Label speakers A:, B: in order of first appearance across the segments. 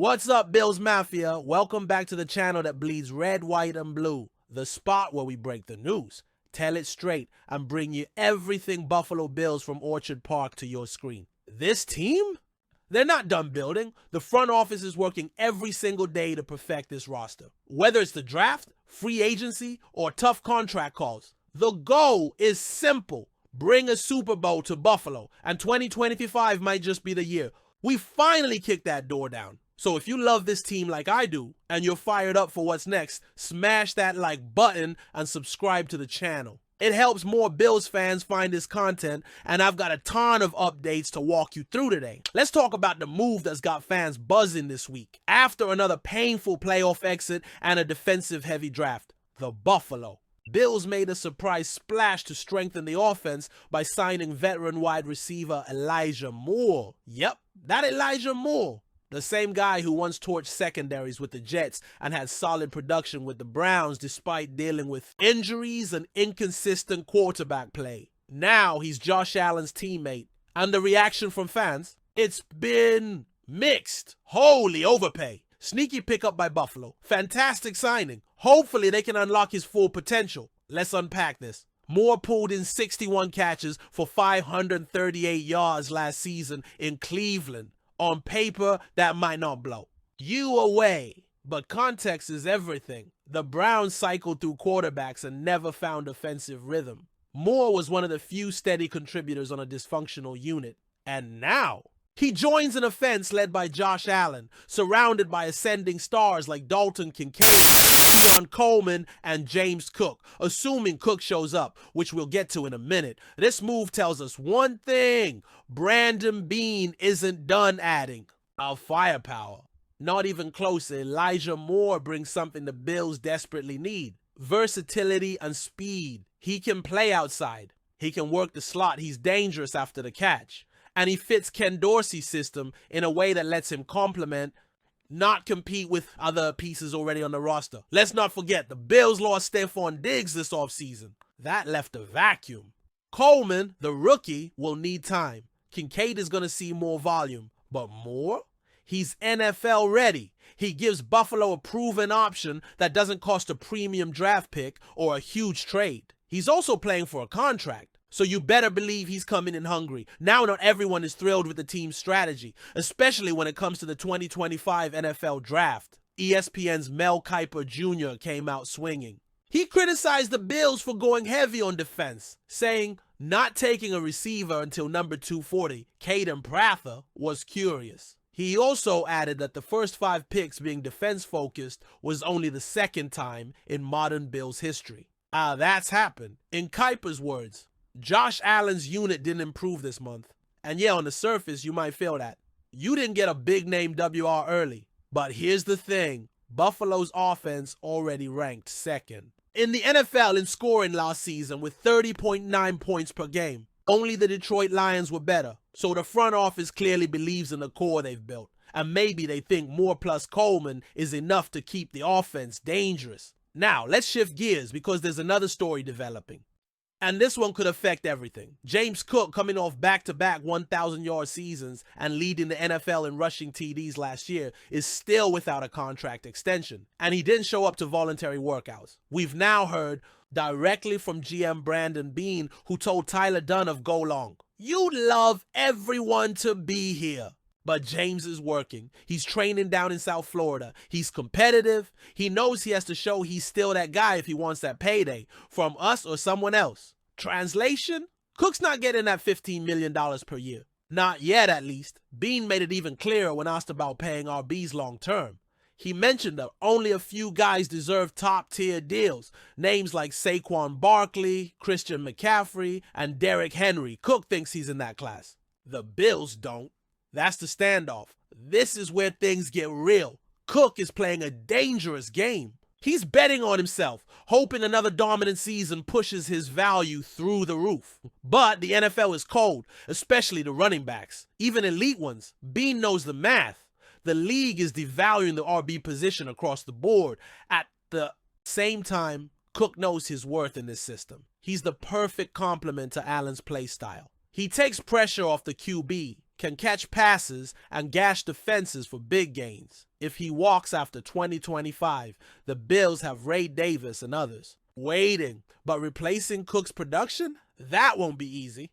A: What's up, Bills Mafia? Welcome back to the channel that bleeds red, white, and blue. The spot where we break the news, tell it straight, and bring you everything Buffalo Bills from Orchard Park to your screen. This team? They're not done building. The front office is working every single day to perfect this roster. Whether it's the draft, free agency, or tough contract calls, the goal is simple. Bring a Super Bowl to Buffalo, and 2025 might just be the year. We finally kicked that door down. So if you love this team like I do, and you're fired up for what's next, smash that like button and subscribe to the channel. It helps more Bills fans find this content, and I've got a ton of updates to walk you through today. Let's talk about the move that's got fans buzzing this week. After another painful playoff exit and a defensive-heavy draft, the Buffalo Bills made a surprise splash to strengthen the offense by signing veteran wide receiver Elijah Moore. Yep, that Elijah Moore. The same guy who once torched secondaries with the Jets and had solid production with the Browns despite dealing with injuries and inconsistent quarterback play. Now he's Josh Allen's teammate. And the reaction from fans? It's been mixed. Holy overpay. Sneaky pickup by Buffalo. Fantastic signing. Hopefully they can unlock his full potential. Let's unpack this. Moore pulled in 61 catches for 538 yards last season in Cleveland. On paper, that might not blow you away, but context is everything. The Browns cycled through quarterbacks and never found offensive rhythm. Moore was one of the few steady contributors on a dysfunctional unit, and now he joins an offense led by Josh Allen, surrounded by ascending stars like Dalton Kincaid, Keon Coleman, and James Cook, assuming Cook shows up, which we'll get to in a minute. This move tells us one thing: Brandon Beane isn't done adding our firepower. Not even close. Elijah Moore brings something the Bills desperately need: versatility and speed. He can play outside. He can work the slot. He's dangerous after the catch. And he fits Ken Dorsey's system in a way that lets him complement, not compete with other pieces already on the roster. Let's not forget, the Bills lost Stephon Diggs this offseason. That left a vacuum. Coleman, the rookie, will need time. Kincaid is going to see more volume. But Moore? He's NFL ready. He gives Buffalo a proven option that doesn't cost a premium draft pick or a huge trade. He's also playing for a contract. So you better believe he's coming in hungry. Now not everyone is thrilled with the team's strategy, especially when it comes to the 2025 NFL Draft. ESPN's Mel Kiper Jr. came out swinging. He criticized the Bills for going heavy on defense, saying not taking a receiver until number 240, Caden Prather, was curious. He also added that the first 5 picks being defense-focused was only the second time in modern Bills history. That's happened. In Kiper's words, Josh Allen's unit didn't improve this month. And yeah, on the surface, you might feel that. You didn't get a big-name WR early. But here's the thing. Buffalo's offense already ranked second in the NFL in scoring last season with 30.9 points per game. Only the Detroit Lions were better. So the front office clearly believes in the core they've built. And maybe they think Moore plus Coleman is enough to keep the offense dangerous. Now, let's shift gears because there's another story developing. And this one could affect everything. James Cook, coming off back-to-back 1,000-yard seasons and leading the NFL in rushing TDs last year, is still without a contract extension. And he didn't show up to voluntary workouts. We've now heard directly from GM Brandon Beane, who told Tyler Dunne of Go Long, "You'd love everyone to be here." But James is working. He's training down in South Florida. He's competitive. He knows he has to show he's still that guy if he wants that payday from us or someone else. Translation? Cook's not getting that $15 million per year. Not yet, at least. Beane made it even clearer when asked about paying RBs long term. He mentioned that only a few guys deserve top-tier deals. Names like Saquon Barkley, Christian McCaffrey, and Derrick Henry. Cook thinks he's in that class. The Bills don't. That's the standoff. This is where things get real. Cook is playing a dangerous game. He's betting on himself, hoping another dominant season pushes his value through the roof. But the NFL is cold, especially the running backs, even elite ones. Beane knows the math. The league is devaluing the RB position across the board. At the same time, Cook knows his worth in this system. He's the perfect complement to Allen's play style. He takes pressure off the QB, can catch passes, and gash defenses for big gains. if he walks after 2025. The Bills have Ray Davis and others waiting, but replacing Cook's production? That won't be easy.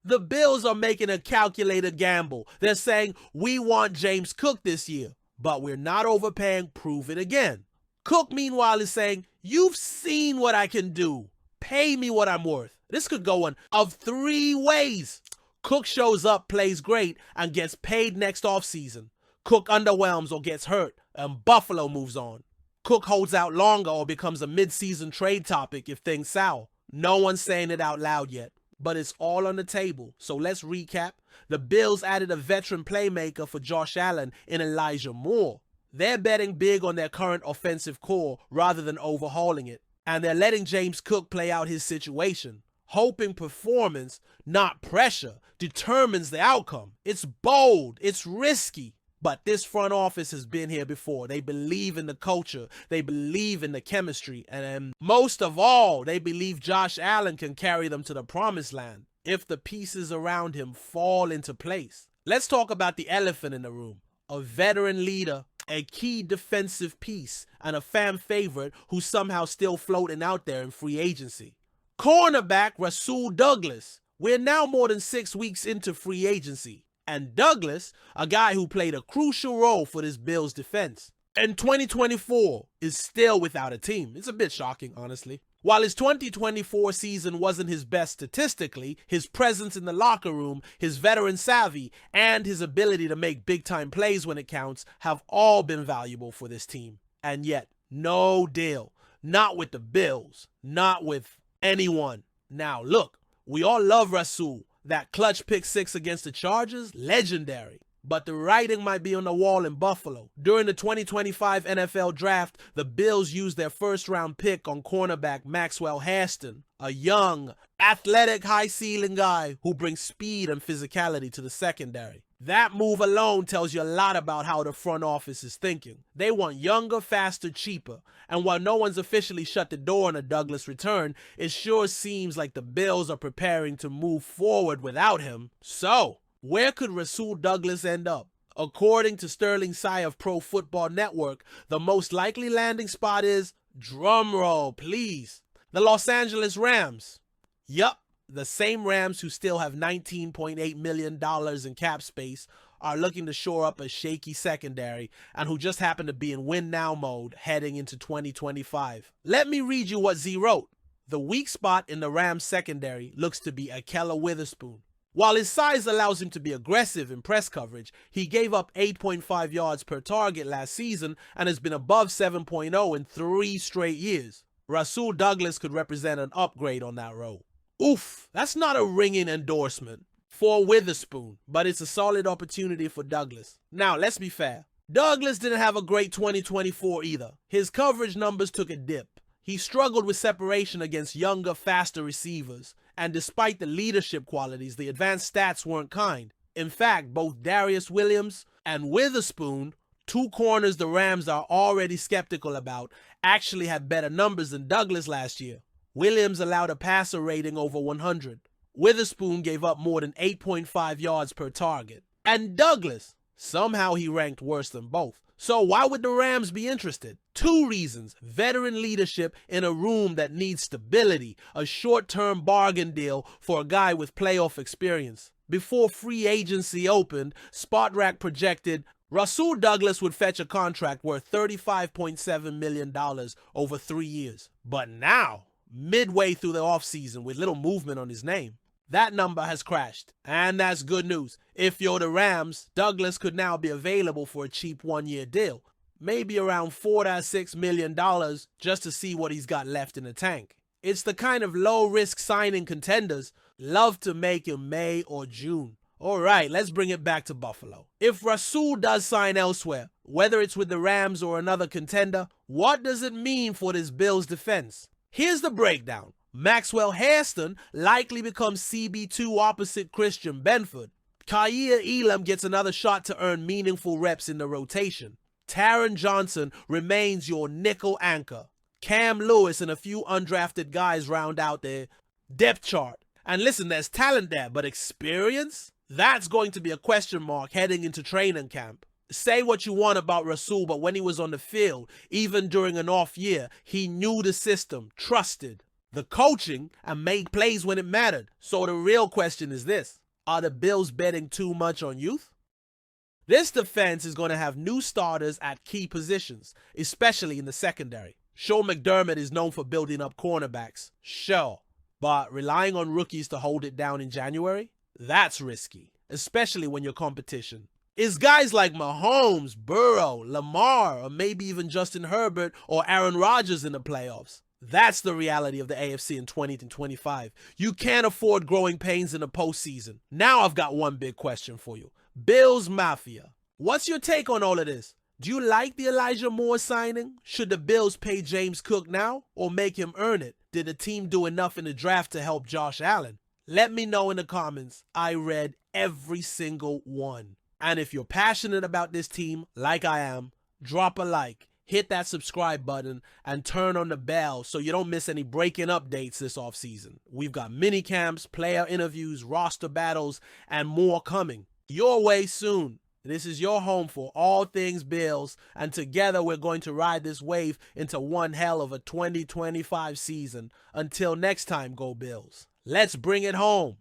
A: The Bills are making a calculated gamble. They're saying, we want James Cook this year, but we're not overpaying, prove it again. Cook, meanwhile, is saying, you've seen what I can do. Pay me what I'm worth. This could go one of three ways. Cook shows up, plays great, and gets paid next offseason. Cook underwhelms or gets hurt, and Buffalo moves on. Cook holds out longer or becomes a mid-season trade topic if things sour. No one's saying it out loud yet, but it's all on the table. So let's recap. The Bills added a veteran playmaker for Josh Allen in Elijah Moore. They're betting big on their current offensive core rather than overhauling it. And they're letting James Cook play out his situation. Hoping performance, not pressure, determines the outcome. It's bold, it's risky. But this front office has been here before. They believe in the culture. They believe in the chemistry. And most of all, they believe Josh Allen can carry them to the promised land if the pieces around him fall into place. Let's talk about the elephant in the room. A veteran leader, a key defensive piece, and a fan favorite who's somehow still floating out there in free agency. Cornerback Rasul Douglas. We're now more than 6 weeks into free agency. And Douglas, a guy who played a crucial role for this Bills defense, in 2024 is still without a team. It's a bit shocking, honestly. While his 2024 season wasn't his best statistically, his presence in the locker room, his veteran savvy, and his ability to make big-time plays when it counts have all been valuable for this team. And yet, no deal. Not with the Bills. Not with anyone. Now, look, we all love Rasul. That clutch pick 6 against the Chargers, legendary. But the writing might be on the wall in Buffalo. During the 2025 NFL Draft, the Bills used their first-round pick on cornerback Maxwell Hairston, a young, athletic, high-ceiling guy who brings speed and physicality to the secondary. That move alone tells you a lot about how the front office is thinking. They want younger, faster, cheaper. And while no one's officially shut the door on a Douglas return, it sure seems like the Bills are preparing to move forward without him. So, where could Rasul Douglas end up? According to Sterling Sy of Pro Football Network, the most likely landing spot is, drumroll please, the Los Angeles Rams. Yup. The same Rams who still have $19.8 million in cap space are looking to shore up a shaky secondary and who just happen to be in win now mode heading into 2025. Let me read you what Z wrote. The weak spot in the Rams secondary looks to be Ahkello Witherspoon. While his size allows him to be aggressive in press coverage, he gave up 8.5 yards per target last season and has been above 7.0 in 3 straight years. Rasul Douglas could represent an upgrade on that role. Oof, that's not a ringing endorsement for Witherspoon, but it's a solid opportunity for Douglas. Now, let's be fair. Douglas didn't have a great 2024 either. His coverage numbers took a dip. He struggled with separation against younger, faster receivers. And despite the leadership qualities, the advanced stats weren't kind. In fact, both Darius Williams and Witherspoon, 2 corners the Rams are already skeptical about, actually had better numbers than Douglas last year. Williams allowed a passer rating over 100. Witherspoon gave up more than 8.5 yards per target. And Douglas, somehow he ranked worse than both. So why would the Rams be interested? 2 reasons. Veteran leadership in a room that needs stability. A short-term bargain deal for a guy with playoff experience. Before free agency opened, SpotRack projected Rasul Douglas would fetch a contract worth $35.7 million over 3 years. But now, midway through the offseason with little movement on his name, that number has crashed. And that's good news. If you're the Rams, Douglas could now be available for a cheap 1-year deal. Maybe around $4 to $6 million just to see what he's got left in the tank. It's the kind of low-risk signing contenders love to make in May or June. Alright, let's bring it back to Buffalo. If Rasul does sign elsewhere, whether it's with the Rams or another contender, what does it mean for this Bills defense? Here's the breakdown. Maxwell Hairston likely becomes CB2 opposite Christian Benford. Kaiir Elam gets another shot to earn meaningful reps in the rotation. Taron Johnson remains your nickel anchor. Cam Lewis and a few undrafted guys round out their depth chart. And listen, there's talent there, but experience? That's going to be a question mark heading into training camp. Say what you want about Rasul, but when he was on the field, even during an off year, he knew the system, trusted the coaching, and made plays when it mattered. So the real question is this: are the Bills betting too much on youth? This defense is going to have new starters at key positions, especially in the secondary. Sean McDermott is known for building up cornerbacks, sure, but relying on rookies to hold it down in January? That's risky, especially when your competition is guys like Mahomes, Burrow, Lamar, or maybe even Justin Herbert or Aaron Rodgers in the playoffs. That's the reality of the AFC in 2025. You can't afford growing pains in the postseason. Now I've got one big question for you. Bills Mafia. What's your take on all of this? Do you like the Elijah Moore signing? Should the Bills pay James Cook now or make him earn it? Did the team do enough in the draft to help Josh Allen? Let me know in the comments. I read every single one. And if you're passionate about this team, like I am, drop a like, hit that subscribe button, and turn on the bell so you don't miss any breaking updates this offseason. We've got mini camps, player interviews, roster battles, and more coming your way soon. This is your home for all things Bills, and together we're going to ride this wave into one hell of a 2025 season. Until next time, go Bills. Let's bring it home.